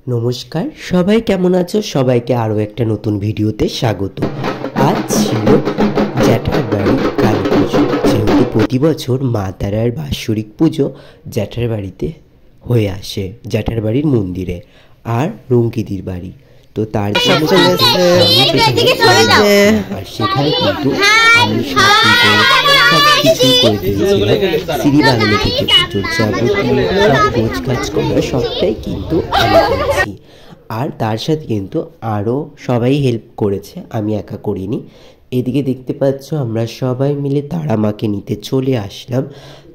নমস্কার, সবাই কেমন আছো? সবাইকে আরও একটা নতুন ভিডিওতে স্বাগত। আজ ছিল জ্যাঠার বাড়ির কালী পুজো। যেহেতু প্রতি বছর মা তারার বাৎসরিক পুজো জ্যাঠার বাড়িতে হয়ে আসে, জ্যাঠার বাড়ির মন্দিরে আর রঙ্কিদির বাড়ি। তো তার জন্য আর সেখানে কিন্তু আমি সব কিছু করে দিয়েছিলাম। সিঁড়ি বাগানো থেকে পুজোর যাবতীয় সব গোছ কাজ করা সবটাই কিন্তু আমি করেছি। আর তার সাথে কিন্তু আরও সবাই হেল্প করেছে, আমি একা করিনি। এদিকে দেখতে পাচ্ছ আমরা সবাই মিলে তারা মাকে নিতে চলে আসলাম।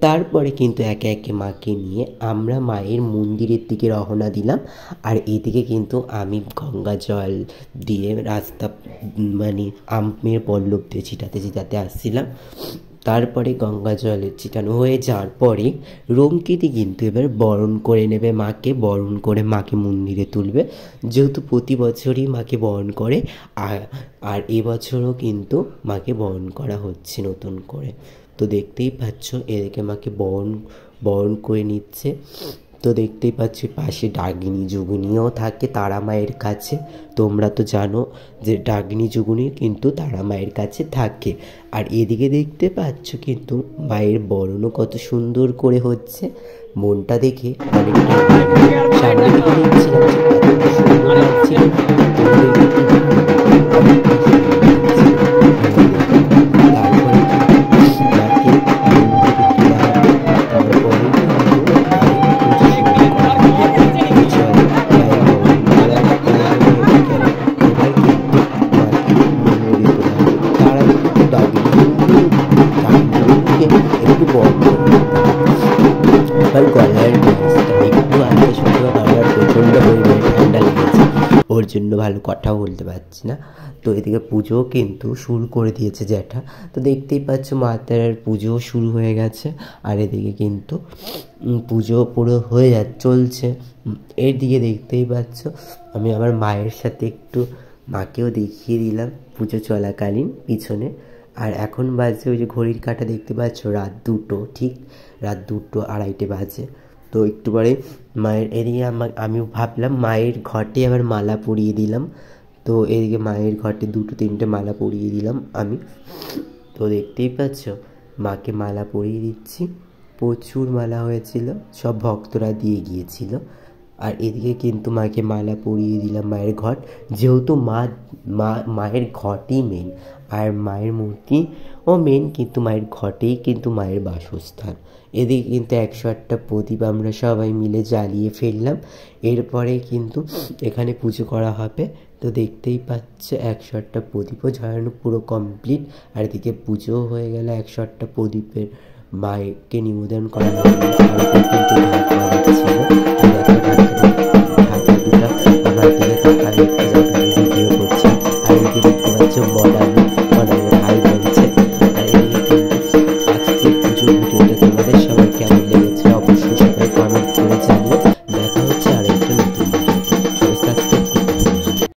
তারপরে কিন্তু একে একে মাকে নিয়ে আমরা মায়ের মন্দিরের দিকে রওনা দিলাম। আর এদিকে কিন্তু আমি গঙ্গা জল দিয়ে রাস্তা আমের পল্লব দিয়ে ছিটাতে আসছিলাম। তারপরে গঙ্গা জলে ছিটানো হয়ে যাওয়ার পরে রঙ্কিতি কিন্তু এবার বরণ করে নেবে মাকে, বরণ করে মাকে মন্দিরে তুলবে। যেহেতু প্রতি বছরই মাকে বরণ করে, আর এবছরও কিন্তু মাকে বরণ করা হচ্ছে নতুন করে। তো দেখতেই পাচ্ছ এদিকে মাকে বরণ করে নিচ্ছে। তো দেখতেই পাচ্ছ পাশে ডাকিনী যোগিনীও থাকে তারা মায়ের কাছে। তোমরা তো জানো যে ডাকিনী যোগিনী কিন্তু তারা মায়ের কাছে থাকে। আর এদিকে দেখতে পাচ্ছ কিন্তু মায়ের বরণও কত সুন্দর করে হচ্ছে। মনটা দেখে অনেকটা সামনে দিকে দেখছিলাম যে কত সুন্দর লাগছিল। প্রচণ্ড পরিমাণে ঠান্ডা লেগেছে, ওর জন্য ভালো কথাও বলতে পারছি না। তো এদিকে পুজো কিন্তু শুরু করে দিয়েছে জ্যাঠা। তো দেখতেই পাচ্ছ মা তারার পুজো শুরু হয়ে গেছে। আর এদিকে কিন্তু পুজো পুরো হয়ে চলছে। এর দিকে দেখতেই পাচ্ছ আমি আমার মায়ের সাথে একটু মাকেও দেখিয়ে দিলাম পুজো চলাকালীন পিছনে। আর এখন বাজে ওই যে ঘড়ির কাঁটা দেখতে পাচ্ছ রাত 2টো, ঠিক রাত 2টো 2:30 বাজে। তো একটু পরে মায়ের এদিকে আমি ভাবলাম মায়ের ঘটে আবার মালা পরিয়ে দিলাম। তো এদিকে মায়ের ঘটে 2-3টে মালা পরিয়ে দিলাম আমি। তো দেখতেই পাচ্ছ মাকে মালা পরিয়ে দিচ্ছি। প্রচুর মালা হয়েছিল, সব ভক্তরা দিয়ে গিয়েছিল। আর এদিকে কিন্তু মাকে মালা পরিয়ে দিলাম মায়ের ঘট। যেহেতু মায়ের ঘটই মেন, আর মায়ের মূর্তি ও মেন, কিন্তু মায়ের ঘটেই কিন্তু মায়ের বাসস্থান। এদিকে কিন্তু 108টা প্রদীপ আমরা সবাই মিলে জ্বালিয়ে ফেললাম। এরপরে কিন্তু এখানে পুজো করা হবে। তো দেখতেই পাচ্ছে 108টা প্রদীপও জ্বালানো পুরো কমপ্লিট। আর এদিকে পুজো হয়ে গেলে 108টা প্রদীপের মায়েরকে নিবেদন করা হবে।